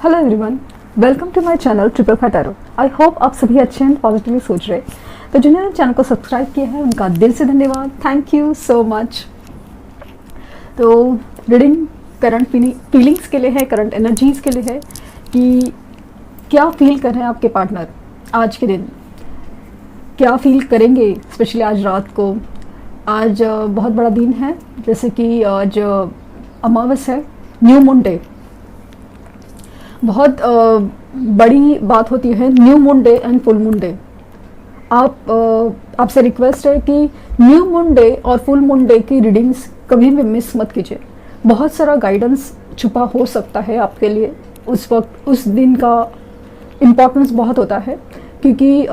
Hello everyone, welcome to my channel triple five tarot. I hope आप सभी अच्छे हैं, पॉजिटिवली सोच रहे। तो जिन्होंने चैनल को सब्सक्राइब किया है उनका दिल से धन्यवाद, थैंक यू सो मच। तो रीडिंग करंट फीलिंग्स के लिए है, करंट एनर्जीज़ के लिए है कि क्या फील कर रहे हैं आपके पार्टनर आज के दिन, क्या फील करेंगे स्पेशली आज रात को। आज बहुत बड़ा दिन है, जैसे कि आज अमावस है, न्यू मून डे। बहुत बड़ी बात होती है new moon day and full moon day. आपसे रिक्वेस्ट है कि न्यू मून डे और फुल मून डे की रीडिंग्स कभी भी मिस मत कीजिए। बहुत सारा गाइडेंस छुपा हो सकता है आपके लिए। उस वक्त उस दिन का इम्पोर्टेंस बहुत होता है, क्योंकि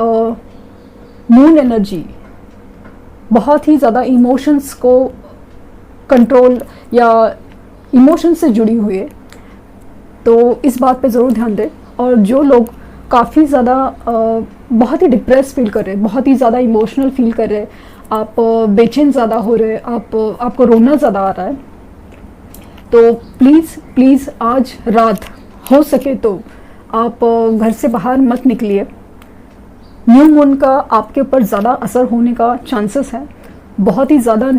मून एनर्जी बहुत ही ज़्यादा इमोशंस को कंट्रोल या इमोशन से जुड़ी हुई है। तो इस बात पे ज़रूर ध्यान दें। और जो लोग काफ़ी ज़्यादा बहुत ही डिप्रेस फील कर रहे हैं, बहुत ही ज़्यादा इमोशनल फील कर रहे हैं, आप बेचैन ज़्यादा हो रहे हैं, आपको रोना ज़्यादा आ रहा है, तो प्लीज़ आज रात हो सके तो आप घर से बाहर मत निकलिए। न्यू मून का आपके ऊपर ज़्यादा असर होने का चांसेस है। बहुत ही ज़्यादा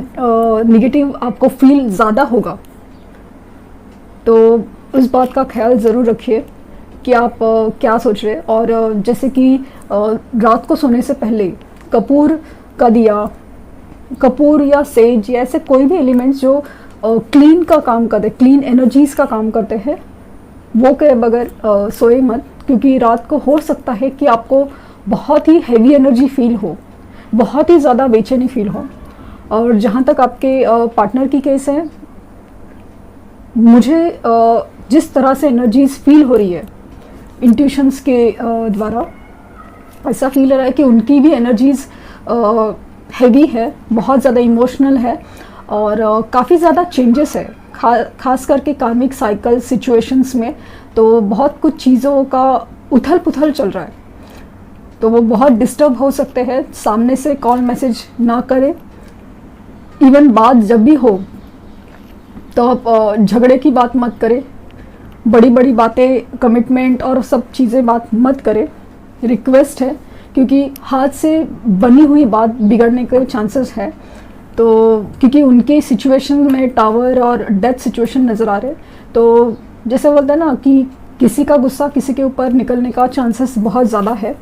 निगेटिव आपको फील ज़्यादा होगा। तो उस बात का ख्याल ज़रूर रखिए कि आप क्या सोच रहे हैं। और जैसे कि रात को सोने से पहले कपूर का दिया, कपूर या सेज या ऐसे कोई भी एलिमेंट्स जो क्लीन का काम करते, क्लीन एनर्जीज़ का काम करते हैं, वो के बगैर सोए मत। क्योंकि रात को हो सकता है कि आपको बहुत ही हैवी एनर्जी फील हो, बहुत ही ज़्यादा बेचैनी फील हो। और जहाँ तक आपके पार्टनर की केस है, मुझे जिस तरह से एनर्जीज फील हो रही है इंट्यूशंस के द्वारा, ऐसा फील हो रहा है कि उनकी भी एनर्जीज हैवी है, बहुत ज़्यादा इमोशनल है और काफ़ी ज़्यादा चेंजेस है, खास करके कार्मिक साइकिल सिचुएशंस में। तो बहुत कुछ चीज़ों का उथल पुथल चल रहा है, तो वो बहुत डिस्टर्ब हो सकते हैं। सामने से कॉल मैसेज ना करें, इवन बात जब भी हो तो आप झगड़े की बात मत करें, बड़ी बड़ी बातें, कमिटमेंट और सब चीज़ें बात मत करें, रिक्वेस्ट है। क्योंकि हाथ से बनी हुई बात बिगड़ने के चांसेस है। तो क्योंकि उनके सिचुएशन में टावर और डेथ सिचुएशन नज़र आ रहे, तो जैसे बोलते हैं ना कि किसी का गुस्सा किसी के ऊपर निकलने का चांसेस बहुत ज़्यादा है।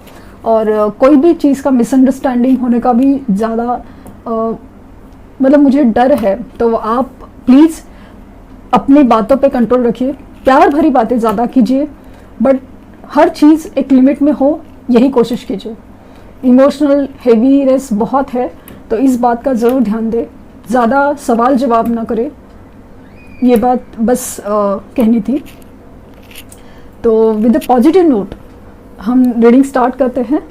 और कोई भी चीज़ का मिसअंडरस्टैंडिंग होने का भी ज़्यादा मतलब मुझे डर है। तो आप प्लीज़ अपनी बातों पे कंट्रोल रखिए, प्यार भरी बातें ज़्यादा कीजिए, बट हर चीज़ एक लिमिट में हो, यही कोशिश कीजिए। इमोशनल हेवीनेस बहुत है, तो इस बात का ज़रूर ध्यान दें। ज़्यादा सवाल जवाब ना करें, ये बात बस कहनी थी। तो विद अ पॉजिटिव नोट हम रीडिंग स्टार्ट करते हैं।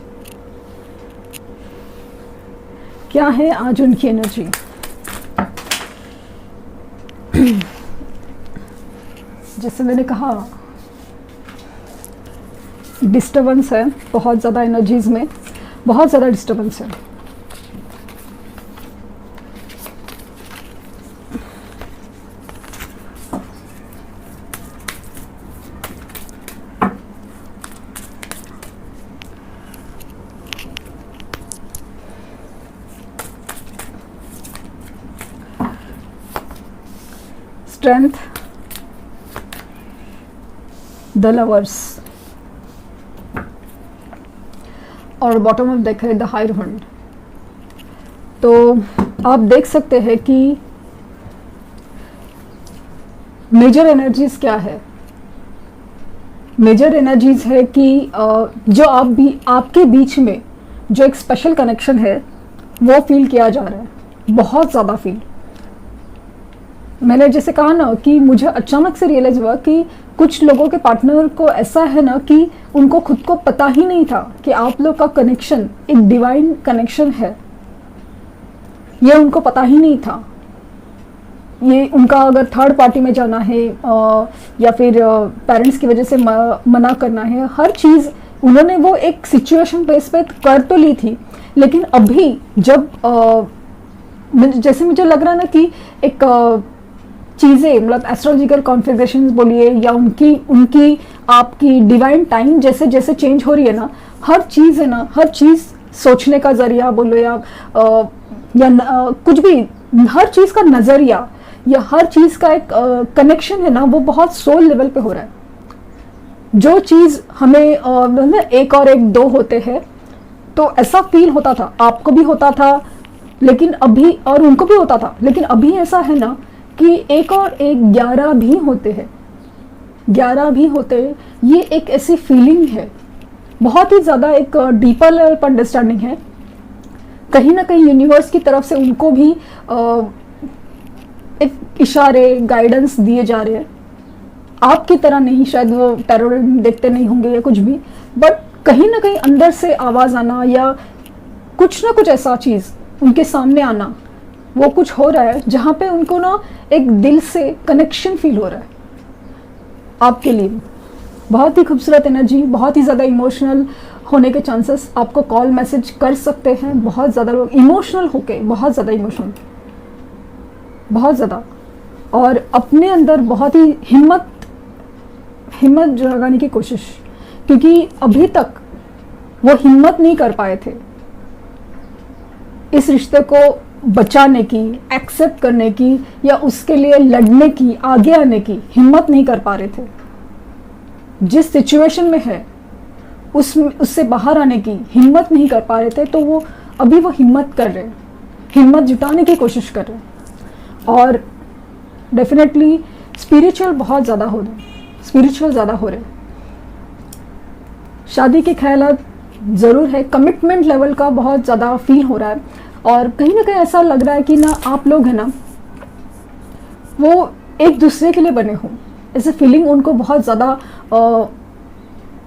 क्या है आज उनकी एनर्जी। जैसे मैंने कहा, डिस्टर्बेंस है बहुत ज़्यादा, एनर्जीज़ में बहुत ज़्यादा डिस्टर्बेंस है। स्ट्रेंथ, द लवर्स और बॉटम ऑफ डेक है द हायरहंट। तो आप देख सकते हैं कि मेजर एनर्जीज क्या है। मेजर एनर्जीज है कि जो आपके बीच में जो एक स्पेशल कनेक्शन है वो फील किया जा रहा है, बहुत ज़्यादा फील। मैंने जैसे कहा ना कि मुझे अचानक से रियलाइज हुआ कि कुछ लोगों के पार्टनर को ऐसा है ना कि उनको खुद को पता ही नहीं था कि आप लोग का कनेक्शन एक डिवाइन कनेक्शन है। ये उनको पता ही नहीं था। ये उनका अगर थर्ड पार्टी में जाना है या फिर पेरेंट्स की वजह से मना करना है, हर चीज़ उन्होंने वो एक सिचुएशन बेस पे कर तो ली थी। लेकिन अभी जब जैसे मुझे लग रहा है ना कि एक चीज़ें, मतलब एस्ट्रोलॉजिकल कॉन्फ़िगरेशंस बोलिए या उनकी आपकी डिवाइन टाइम जैसे जैसे चेंज हो रही है ना, हर चीज़ है ना, हर चीज़ सोचने का जरिया बोलो या कुछ भी, हर चीज़ का नज़रिया या हर चीज़ का एक कनेक्शन है ना, वो बहुत सोल लेवल पे हो रहा है। जो चीज़ हमें एक और एक दो होते हैं, तो ऐसा फील होता था, आपको भी होता था लेकिन अभी, और उनको भी होता था, लेकिन अभी ऐसा है ना कि एक और एक 11 भी होते हैं, 11 भी होते हैं। ये एक ऐसी फीलिंग है, बहुत ही ज़्यादा एक डीपर लेवल पर अंडरस्टैंडिंग है। कहीं ना कहीं यूनिवर्स की तरफ से उनको भी एक इशारे, गाइडेंस दिए जा रहे हैं। आपकी तरह नहीं, शायद वो टैरो देखते नहीं होंगे या कुछ भी, बट कहीं ना कहीं अंदर से आवाज़ आना या कुछ ना कुछ ऐसा चीज़ उनके सामने आना, वो कुछ हो रहा है जहाँ पे उनको ना एक दिल से कनेक्शन फील हो रहा है आपके लिए। बहुत ही खूबसूरत एनर्जी, बहुत ही ज़्यादा इमोशनल होने के चांसेस, आपको कॉल मैसेज कर सकते हैं। बहुत ज़्यादा लोग इमोशनल होके, बहुत ज़्यादा इमोशनल, बहुत ज़्यादा, और अपने अंदर बहुत ही हिम्मत जगाने की कोशिश, क्योंकि अभी तक वो हिम्मत नहीं कर पाए थे इस रिश्ते को बचाने की, एक्सेप्ट करने की, या उसके लिए लड़ने की, आगे आने की हिम्मत नहीं कर पा रहे थे। जिस सिचुएशन में है उससे बाहर आने की हिम्मत नहीं कर पा रहे थे, तो वो अभी वो हिम्मत कर रहे हैं, हिम्मत जुटाने की कोशिश कर रहे हैं। और डेफिनेटली स्पिरिचुअल बहुत ज़्यादा हो रहे हैं, स्पिरिचुअल ज़्यादा हो रहे हैं। शादी के ख्यालात ज़रूर है, कमिटमेंट लेवल का बहुत ज़्यादा फील हो रहा है, और कहीं ना कहीं ऐसा लग रहा है कि ना आप लोग है ना, वो एक दूसरे के लिए बने हों, ऐसे फीलिंग उनको बहुत ज़्यादा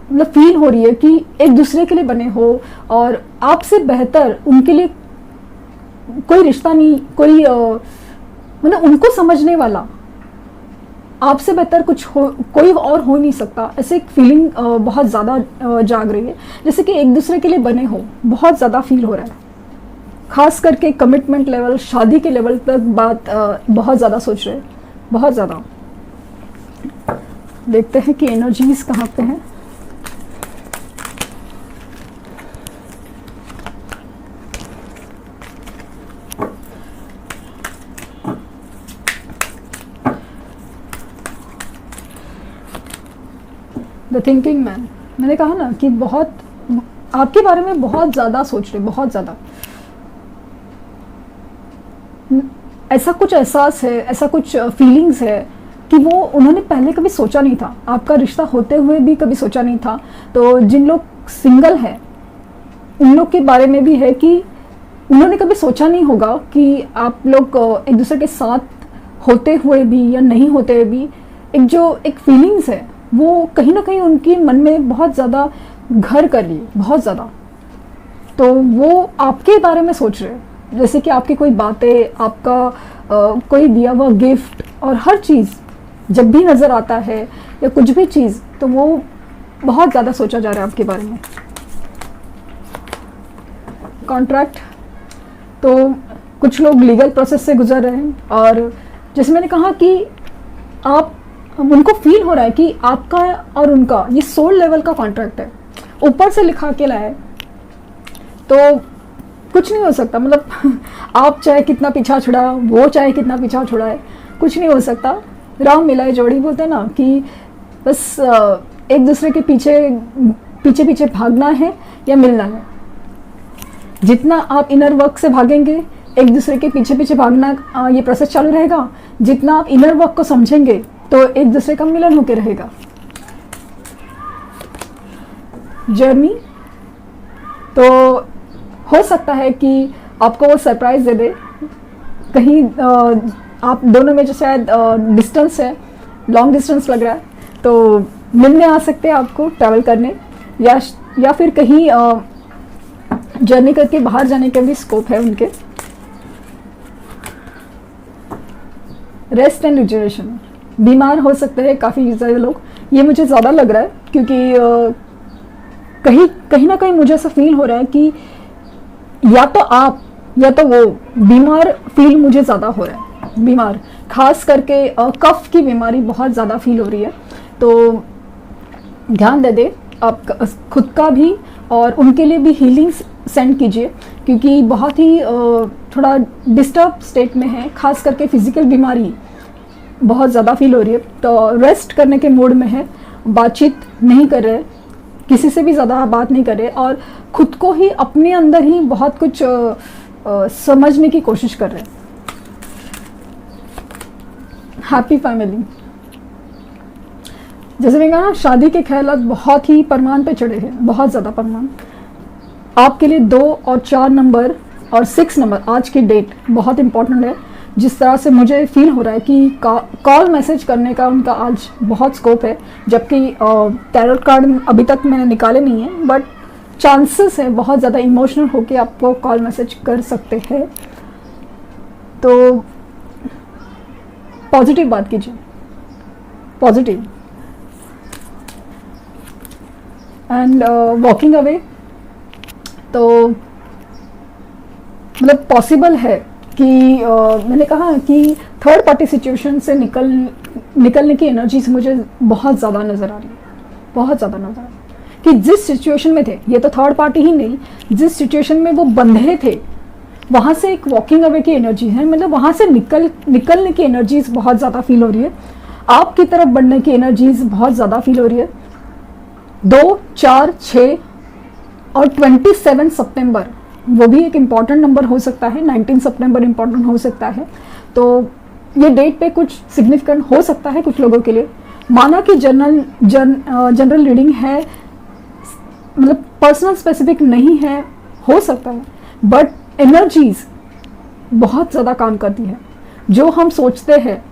मतलब फील हो रही है कि एक दूसरे के लिए बने हो, और आपसे बेहतर उनके लिए कोई रिश्ता नहीं, कोई मतलब उनको समझने वाला आपसे बेहतर कोई और हो नहीं सकता। ऐसे एक फीलिंग बहुत ज़्यादा जाग रही है, जैसे कि एक दूसरे के लिए बने हो, बहुत ज़्यादा फील हो रहा है। खास करके कमिटमेंट लेवल, शादी के लेवल तक बात बहुत ज़्यादा सोच रहे हैं, बहुत ज़्यादा। देखते हैं कि एनर्जीज कहाँ पे हैं। द थिंकिंग मैन, मैंने कहा ना कि बहुत आपके बारे में बहुत ज़्यादा सोच रहे, बहुत ज़्यादा। ऐसा कुछ एहसास है, ऐसा कुछ फीलिंग्स है कि वो उन्होंने पहले कभी सोचा नहीं था, आपका रिश्ता होते हुए भी कभी सोचा नहीं था। तो जिन लोग सिंगल हैं उन लोग के बारे में भी है कि उन्होंने कभी सोचा नहीं होगा कि आप लोग एक दूसरे के साथ होते हुए भी या नहीं होते हुए भी एक फीलिंग्स है, वो कहीं ना कहीं उनके मन में बहुत ज़्यादा घर कर रही है, बहुत ज़्यादा। तो वो आपके बारे में सोच रहे हैं, जैसे कि आपकी कोई बातें, आपका कोई दिया हुआ गिफ्ट, और हर चीज़ जब भी नज़र आता है या कुछ भी चीज़, तो वो बहुत ज़्यादा सोचा जा रहा है आपके बारे में। कॉन्ट्रैक्ट, तो कुछ लोग लीगल प्रोसेस से गुजर रहे हैं, और जैसे मैंने कहा कि आप उनको फील हो रहा है कि आपका और उनका ये सोल लेवल का कॉन्ट्रैक्ट है, ऊपर से लिखा के लाए, तो कुछ नहीं हो सकता। मतलब आप चाहे कितना पीछा छुड़ा, वो चाहे कितना पीछा छुड़ाए, कुछ नहीं हो सकता। राम मिलाए जोड़ी बोलते हैं ना, कि बस एक दूसरे के पीछे पीछे भागना है या मिलना है। जितना आप इनर वर्क से भागेंगे, एक दूसरे के पीछे पीछे भागना ये प्रोसेस चालू रहेगा। जितना आप इनर वर्क को समझेंगे, तो एक दूसरे का मिलन होकर रहेगा। जर्नी, तो हो सकता है कि आपको वो सरप्राइज दे दे। कहीं आप दोनों में जो शायद डिस्टेंस है, लॉन्ग डिस्टेंस लग रहा है, तो मिलने आ सकते हैं आपको, ट्रैवल करने, या फिर कहीं जर्नी करके बाहर जाने का भी स्कोप है उनके। रेस्ट एंड रिजर्वेशन, बीमार हो सकते हैं काफ़ी ज़्यादा लोग, ये मुझे ज़्यादा लग रहा है, क्योंकि कहीं ना कहीं मुझे ऐसा फील हो रहा है कि या तो आप या तो वो बीमार फील मुझे ज़्यादा हो रहा है। बीमार, खास करके कफ की बीमारी बहुत ज़्यादा फील हो रही है। तो ध्यान दे दे आप खुद का भी और उनके लिए भी हीलिंग सेंड कीजिए, क्योंकि बहुत ही थोड़ा डिस्टर्ब स्टेट में है, खास करके फिजिकल बीमारी बहुत ज़्यादा फील हो रही है। तो रेस्ट करने के मूड में है, बातचीत नहीं कर रहे, किसी से भी ज़्यादा बात नहीं कर रहे और खुद को ही अपने अंदर ही बहुत कुछ समझने की कोशिश कर रहे हैं। हैप्पी फैमिली, जैसे मैंने कहा शादी के ख्यालात बहुत ही परमान पे चढ़े हैं, बहुत ज़्यादा परमान। आपके लिए 2 और 4 नंबर और 6 नंबर आज की डेट बहुत इंपॉर्टेंट है। जिस तरह से मुझे फील हो रहा है कि कॉल मैसेज करने का उनका आज बहुत स्कोप है, जबकि टैरो कार्ड अभी तक मैंने निकाले नहीं है, बट चांसेस है बहुत ज़्यादा इमोशनल होके आपको कॉल मैसेज कर सकते हैं। तो पॉजिटिव बात कीजिए, पॉजिटिव। एंड वॉकिंग अवे, तो मतलब पॉसिबल है कि मैंने कहा कि थर्ड पार्टी सिचुएशन से निकलने की एनर्जीज मुझे बहुत ज़्यादा नज़र आ रही है, बहुत ज़्यादा नज़र आ रही है कि जिस सिचुएशन में थे, ये तो थर्ड पार्टी ही नहीं, जिस सिचुएशन में वो बंधे थे वहाँ से एक वॉकिंग अवे की एनर्जी है, मतलब वहाँ से निकलने की एनर्जीज बहुत ज़्यादा फील हो रही है, आपकी तरफ बढ़ने की एनर्जीज बहुत ज़्यादा फील हो रही है। 2, 4, 6 और 27 सितंबर वो भी एक इम्पॉर्टेंट नंबर हो सकता है, 19 सितंबर इम्पॉर्टेंट हो सकता है। तो ये डेट पे कुछ सिग्निफिकेंट हो सकता है कुछ लोगों के लिए। माना कि जनरल रीडिंग है, मतलब पर्सनल स्पेसिफिक नहीं है, हो सकता है, बट एनर्जीज बहुत ज़्यादा काम करती है। जो हम सोचते हैं,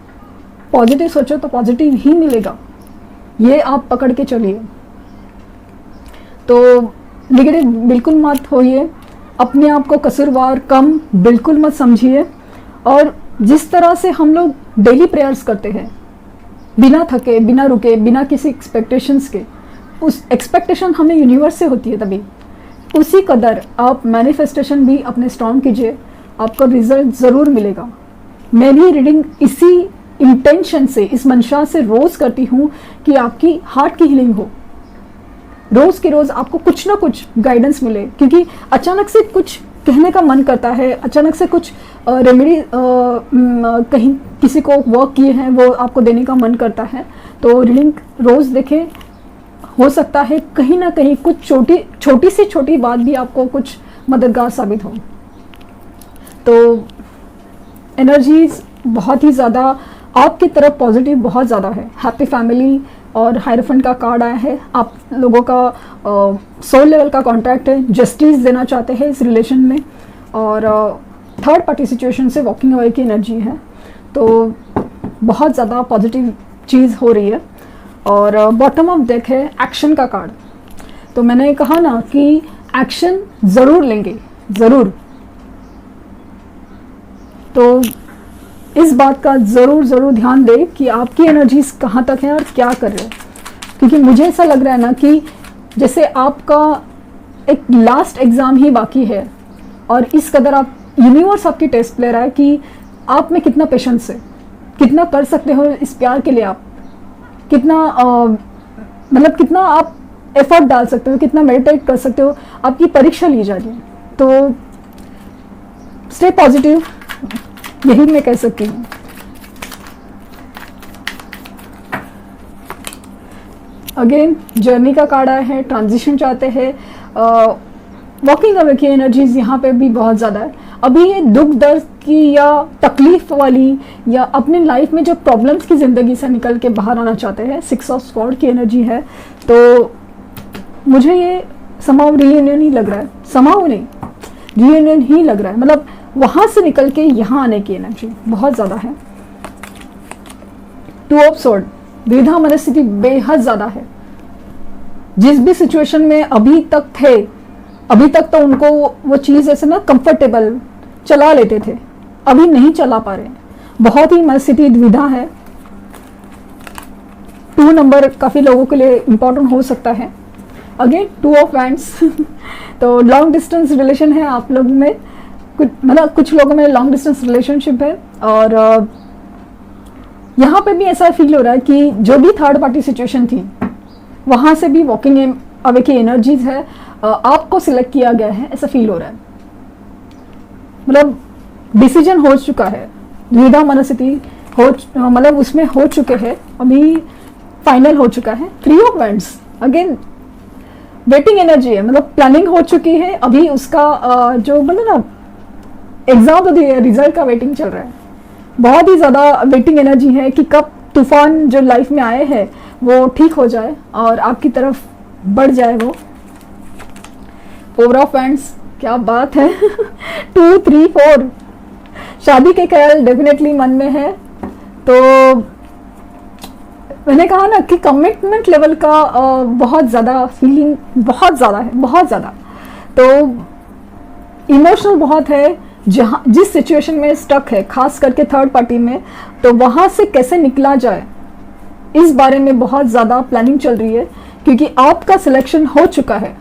पॉजिटिव सोचो तो पॉजिटिव ही मिलेगा, ये आप पकड़ के चलिए। तो नेगेटिव बिल्कुल मत होइए, अपने आप को कसूरवार कम बिल्कुल मत समझिए। और जिस तरह से हम लोग डेली प्रेयर्स करते हैं, बिना थके, बिना रुके, बिना किसी एक्सपेक्टेशंस के, उस एक्सपेक्टेशन हमें यूनिवर्स से होती है, तभी उसी कदर आप मैनिफेस्टेशन भी अपने स्ट्रॉन्ग कीजिए, आपको रिजल्ट ज़रूर मिलेगा। मैं भी रीडिंग इसी इंटेंशन से, इस मंशा से रोज़ करती हूँ कि आपकी हार्ट की हीलिंग हो, रोज़ के रोज़ आपको कुछ ना कुछ गाइडेंस मिले, क्योंकि अचानक से कुछ कहने का मन करता है, अचानक से कुछ रेमेडी कहीं किसी को वर्क किए हैं वो आपको देने का मन करता है। तो रीडिंग रोज़ देखें, हो सकता है कहीं ना कहीं कुछ छोटी से छोटी बात भी आपको कुछ मददगार साबित हो। तो एनर्जीज बहुत ही ज़्यादा आपकी तरफ पॉजिटिव बहुत ज़्यादा है। हैप्पी फैमिली और हायरफंट का कार्ड आया है, आप लोगों का सोल लेवल का कॉन्ट्रैक्ट है, जस्टिस देना चाहते हैं इस रिलेशन में, और थर्ड पार्टी सिचुएशन से वॉकिंग अवे की एनर्जी है। तो बहुत ज़्यादा पॉजिटिव चीज़ हो रही है। और बॉटम ऑफ डेक है एक्शन का कार्ड। तो मैंने कहा ना कि एक्शन ज़रूर लेंगे, ज़रूर। तो इस बात का ज़रूर ध्यान दें कि आपकी एनर्जीज कहाँ तक है और क्या कर रहे हैं, क्योंकि मुझे ऐसा लग रहा है ना कि जैसे आपका एक लास्ट एग्ज़ाम ही बाकी है और इस कदर आप यूनिवर्स आपकी टेस्ट ले रहा है कि आप में कितना पेशेंस है, कितना कर सकते हो इस प्यार के लिए, आप कितना मतलब कितना आप एफर्ट डाल सकते हो, कितना मेडिटेट कर सकते हो, आपकी परीक्षा ली जा रही है। तो स्टे पॉजिटिव, यही मैं कह सकती हूँ। अगेन जर्नी का कार्ड आया है, ट्रांजिशन चाहते हैं, वॉकिंग अवे की एनर्जीज यहाँ पे भी बहुत ज़्यादा है। अभी ये दुख दर्द की या तकलीफ वाली या अपने लाइफ में जो प्रॉब्लम्स की ज़िंदगी से निकल के बाहर आना चाहते हैं, 6 ऑफ स्वॉर्ड की एनर्जी है। तो मुझे ये समाव रियूनियन ही लग रहा है, समाव नहीं, रियूनियन ही लग रहा है, मतलब वहाँ से निकल के यहाँ आने की एनर्जी बहुत ज़्यादा है। 2 ऑफ स्वॉर्ड, द्विधा मनस्थिति बेहद ज़्यादा है। जिस भी सिचुएशन में अभी तक थे, अभी तक तो उनको वो चीज़ ऐसे ना कंफर्टेबल चला लेते थे, अभी नहीं चला पा रहे, बहुत ही मनस्थिति द्विधा है। 2 नंबर काफ़ी लोगों के लिए इम्पोर्टेंट हो सकता है। अगेन 2 ऑफ वैंड्स तो लॉन्ग डिस्टेंस रिलेशन है आप लोग में, कुछ लोगों में लॉन्ग डिस्टेंस रिलेशनशिप है। और यहाँ पे भी ऐसा फील हो रहा है कि जो भी थर्ड पार्टी सिचुएशन थी वहाँ से भी वॉकिंग अवे की एनर्जीज है, आपको सिलेक्ट किया गया है ऐसा फील हो रहा है। मतलब डिसीजन हो चुका है, द्विधा मनस्थिति हो, मतलब उसमें हो चुके हैं, अभी फाइनल हो चुका है। 3 of wands again waiting energy है, मतलब प्लानिंग हो चुकी है, अभी उसका जो मतलब ना एग्जाम तो रिजल्ट का वेटिंग चल रहा है। बहुत ही ज़्यादा वेटिंग एनर्जी है कि कब तूफान जो लाइफ में आए हैं वो ठीक हो जाए और आपकी तरफ बढ़ जाए वो। 4 ऑफ वांड्स, क्या बात है। 2, 3, 4 शादी के ख्याल डेफिनेटली मन में है। तो मैंने कहा ना कि कमिटमेंट लेवल का बहुत ज़्यादा फीलिंग, बहुत ज़्यादा है, बहुत ज़्यादा। तो इमोशनल बहुत है, जहाँ जिस सिचुएशन में स्टक है, खास करके थर्ड पार्टी में, तो वहाँ से कैसे निकला जाए इस बारे में बहुत ज़्यादा प्लानिंग चल रही है, क्योंकि आपका सिलेक्शन हो चुका है,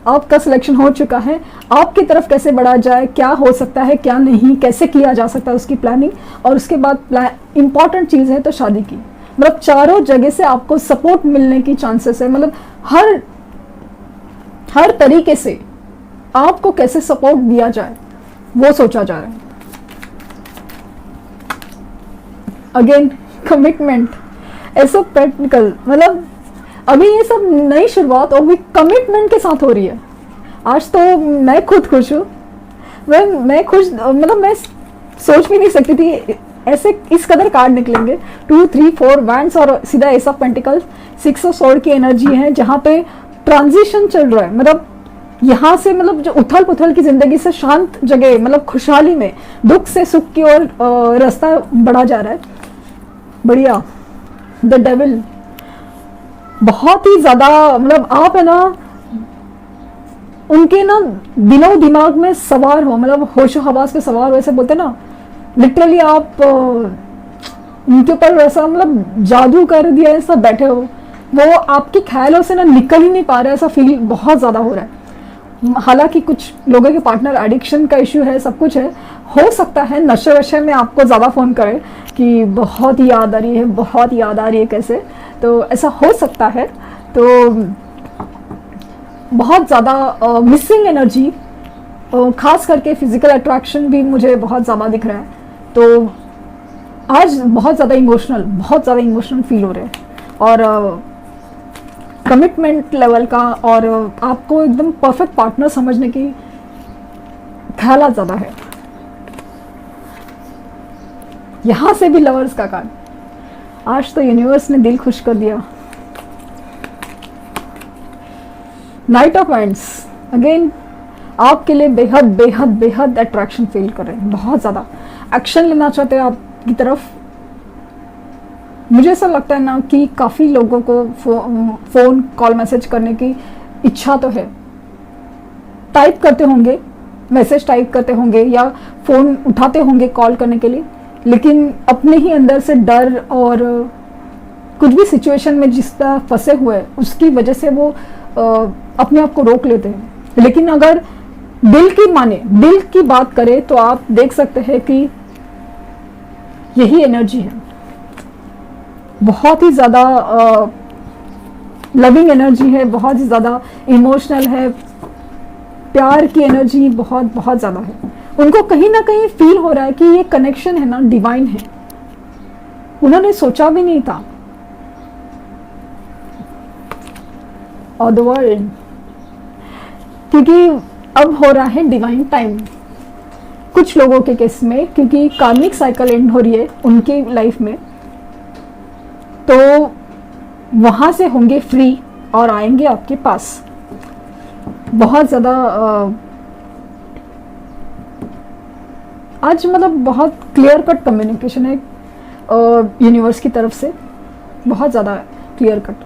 आपका सिलेक्शन हो चुका है। आपकी तरफ कैसे बढ़ा जाए, क्या हो सकता है, क्या नहीं, कैसे किया जा सकता है, उसकी प्लानिंग। और उसके बाद इम्पॉर्टेंट चीज़ है तो शादी की, मतलब चारों जगह से आपको सपोर्ट मिलने की चांसेस है। मतलब हर तरीके से आपको कैसे सपोर्ट दिया जाए वो सोचा जा रहा है। अगेन कमिटमेंट, ऐसा प्रैक्टिकल, मतलब अभी ये सब नई शुरुआत और भी कमिटमेंट के साथ हो रही है। आज तो मैं खुद खुश हूँ, मैं खुश, मतलब मैं सोच भी नहीं सकती थी ऐसे इस कदर कार्ड निकलेंगे। 2, 3, 4 वैंड्स और सीधा S of pentacles, 6 of sword की एनर्जी है, जहाँ पे ट्रांजिशन चल रहा है। मतलब यहाँ से, मतलब जो उथल पुथल की जिंदगी से शांत जगह, मतलब खुशहाली में, दुख से सुख की ओर रास्ता बढ़ा जा रहा है। बढ़िया। द डेविल, बहुत ही ज्यादा, मतलब आप है ना उनके ना दिलो दिमाग में सवार हो, मतलब होशो हवास पे सवार हो, ऐसे बोलते ना, लिटरली आप उनके ऊपर वैसा मतलब जादू कर दिया, ऐसा बैठे हो, वो आपके ख्यालों से ना निकल ही नहीं पा रहा है, ऐसा फील बहुत ज़्यादा हो रहा है। हालांकि कुछ लोगों के पार्टनर एडिक्शन का इश्यू है, सब कुछ है, हो सकता है नशे वशे में आपको ज़्यादा फ़ोन करे कि बहुत ही याद आ रही है, बहुत याद आ रही है कैसे, तो ऐसा हो सकता है। तो बहुत ज़्यादा मिसिंग एनर्जी, खास करके फिजिकल अट्रैक्शन भी मुझे बहुत ज़्यादा दिख रहा है। तो आज बहुत ज़्यादा इमोशनल फील हो रहे हैं, और कमिटमेंट लेवल का, और आपको एकदम परफेक्ट पार्टनर समझने की ख्याल ज़्यादा है। यहाँ से भी लवर्स का कार्ड, आज तो यूनिवर्स ने दिल खुश कर दिया। नाइट ऑफ वांड्स, अगेन आपके लिए बेहद बेहद बेहद अट्रैक्शन फील कर रहे हैं, बहुत ज़्यादा एक्शन लेना चाहते हैं आपकी तरफ। मुझे ऐसा लगता है ना कि काफ़ी लोगों को फ़ोन कॉल मैसेज करने की इच्छा तो है, टाइप करते होंगे, मैसेज टाइप करते होंगे या फ़ोन उठाते होंगे कॉल करने के लिए, लेकिन अपने ही अंदर से डर और कुछ भी सिचुएशन में जिस तरह फंसे हुए हैं उसकी वजह से वो अपने आप को रोक लेते हैं। लेकिन अगर दिल की माने, दिल की बात करें, तो आप देख सकते हैं कि यही एनर्जी है, बहुत ही ज़्यादा लविंग एनर्जी है, बहुत ही ज़्यादा इमोशनल है, प्यार की एनर्जी बहुत बहुत ज़्यादा है। उनको कहीं ना कहीं फील हो रहा है कि ये कनेक्शन है ना डिवाइन है, उन्होंने सोचा भी नहीं था। और द वर्ल्ड, क्योंकि अब हो रहा है डिवाइन टाइम कुछ लोगों के केस में, क्योंकि कार्मिक साइकिल एंड हो रही है उनकी लाइफ में, तो वहाँ से होंगे फ्री और आएंगे आपके पास। बहुत ज़्यादा आज मतलब बहुत क्लियर कट कम्युनिकेशन है यूनिवर्स की तरफ से, बहुत ज़्यादा क्लियर कट।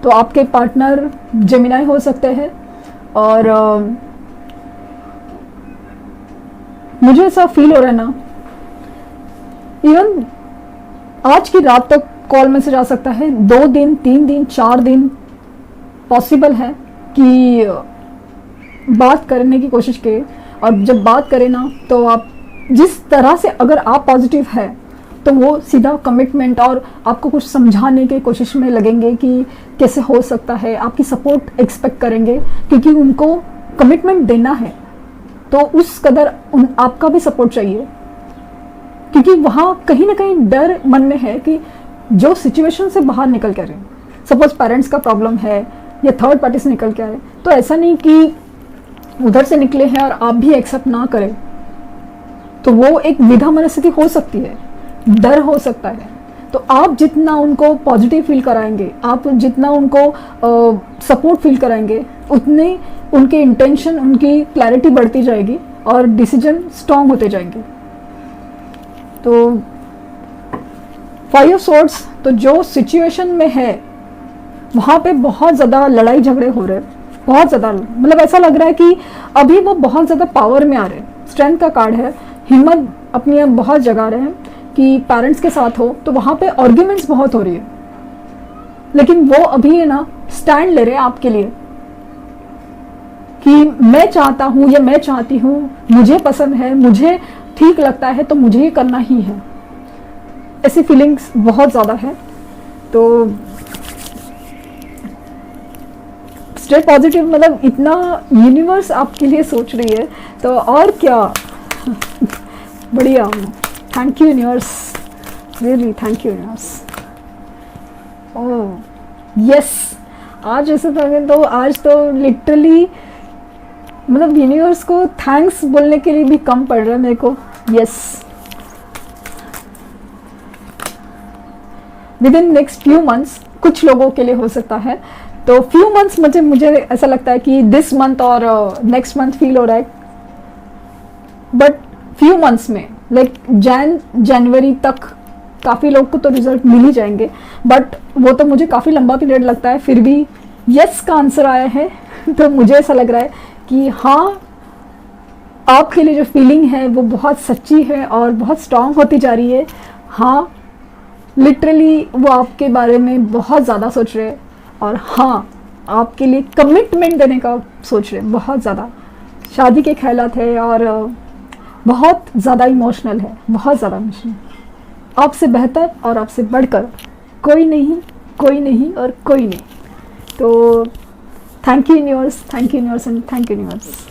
तो आपके पार्टनर जेमिनाई हो सकते हैं, और मुझे ऐसा फील हो रहा है ना, इवन आज की रात तक कॉल मैसेज आ सकता है, 2 दिन 3 दिन 4 दिन पॉसिबल है कि बात करने की कोशिश करें। और जब बात करें ना, तो आप जिस तरह से, अगर आप पॉजिटिव है तो वो सीधा कमिटमेंट और आपको कुछ समझाने की कोशिश में लगेंगे कि कैसे हो सकता है, आपकी सपोर्ट एक्सपेक्ट करेंगे क्योंकि उनको कमिटमेंट देना है, तो उस कदर आपका भी सपोर्ट चाहिए। क्योंकि वहाँ कहीं ना कहीं डर मन में है कि जो सिचुएशन से बाहर निकल के आ रहे हैं, सपोज पेरेंट्स का प्रॉब्लम है या थर्ड पार्टी से निकल के आ रहे हैं, तो ऐसा नहीं कि उधर से निकले हैं और आप भी एक्सेप्ट ना करें, तो वो एक विधा मनस्थिति हो सकती है, डर हो सकता है। तो आप जितना उनको पॉजिटिव फील कराएंगे, आप जितना उनको सपोर्ट फील कराएंगे, उतने उनके इंटेंशन, उनकी क्लैरिटी बढ़ती जाएगी और डिसीजन स्ट्रांग होते जाएंगे। तो 5 ऑफ स्वॉर्ड्स, तो जो सिचुएशन में है वहाँ पे बहुत ज़्यादा लड़ाई झगड़े हो रहे हैं, बहुत ज़्यादा, मतलब ऐसा लग रहा है कि अभी वो बहुत ज़्यादा पावर में आ रहे हैं। स्ट्रेंथ का कार्ड है, हिम्मत अपनी आप बहुत जगा रहे हैं कि पेरेंट्स के साथ हो तो वहाँ पे आर्ग्यूमेंट्स बहुत हो रही है, लेकिन वो अभी है ना स्टैंड ले रहे हैं आपके लिए कि मैं चाहता हूँ या मैं चाहती हूँ, मुझे पसंद है, मुझे ठीक लगता है, तो मुझे ये करना ही है। ऐसी फीलिंग्स बहुत ज़्यादा है। तो स्टे पॉजिटिव, मतलब इतना यूनिवर्स आपके लिए सोच रही है, तो और क्या बढ़िया। Thank you universe, really thank you universe. Oh yes, आज ऐसे तो आज तो लिटरली मतलब यूनिवर्स को थैंक्स बोलने के लिए भी कम पड़ रहा है मेरे को। Yes, with in next few months कुछ लोगों के लिए हो सकता है, तो फ्यू मंथ्स मुझे ऐसा लगता है कि दिस मंथ और नेक्स्ट मंथ फील हो रहा है, बट फ्यू मंथ्स में लाइक जनवरी तक काफ़ी लोग को तो रिजल्ट मिल ही जाएंगे, बट वो तो मुझे काफ़ी लंबा पीरियड लगता है। फिर भी यस का आंसर आया है तो मुझे ऐसा लग रहा है कि हाँ, आपके लिए जो फीलिंग है वो बहुत सच्ची है और बहुत स्ट्रांग होती जा रही है। हाँ, लिटरली वो आपके बारे में बहुत ज़्यादा सोच रहे हैं और हाँ, आपके लिए कमिटमेंट देने का सोच रहे हैं बहुत ज़्यादा। शादी के ख्यालात है और बहुत ज़्यादा इमोशनल है, बहुत ज़्यादा इमोशनल। आपसे बेहतर और आपसे बढ़कर कोई नहीं, कोई नहीं और कोई नहीं। तो thank you universe, thank you universe and thank you universe.